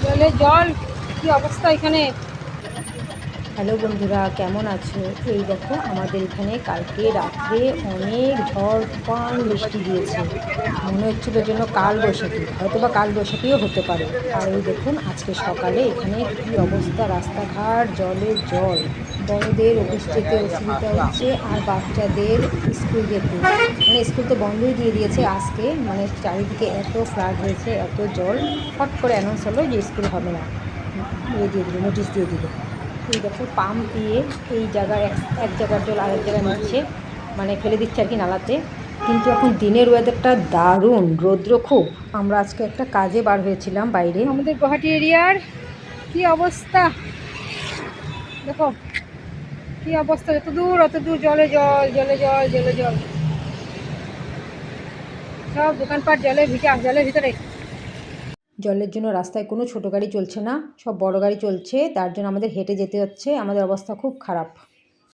জলে জল, কি অবস্থা এখানে। হ্যালো বন্ধুরা, কেমন আছো? এই দেখো, আমাদের এখানে কালকে রাত্রে অনেক ঝড় তুফান বৃষ্টি দিয়েছে। মনে হচ্ছিল যেন কাল বৈশাখী, হয়তো বা কাল বৈশাখীও হতে পারে। আর এই দেখুন, আজকে সকালে এখানে কি অবস্থা, রাস্তাঘাট জলে জল। বড়দের অফিস যেতে অসুবিধা হচ্ছে, আর বাচ্চাদের স্কুল যেতে, মানে স্কুল তো বন্ধই দিয়ে দিয়েছে আজকে, মানে চারিদিকে এত ফ্লাড হয়েছে, এত জল। ফট করে অ্যানাউন্স হলো যে স্কুল হবে না, ইয়ে দিয়ে দিল, নোটিশ দিয়ে দিল। এই দেখো, পাম্প দিয়ে এই জায়গার এক জায়গার জল আরেক জায়গায় নিচ্ছে, মানে ফেলে দিচ্ছে আর কি নালাতে। কিন্তু এখন দিনের ওয়েদারটা দারুণ, রৌদ্র খুব। আমরা আজকে একটা কাজে বার হয়েছিলাম বাইরে। আমাদের গুয়াহাটি এরিয়ার কি অবস্থা দেখো, কি অবস্থা, যত দূর অত দূর জলে জল, জলে জল, জলে জল। সব দোকানপাট জলে ভিজা, জলের ভিতরে। জলের জন্য রাস্তায় কোনো ছোট গাড়ি চলছে না, সব বড় গাড়ি চলছে, তার জন্য আমাদের হেঁটে যেতে হচ্ছে। আমাদের অবস্থা খুব খারাপ।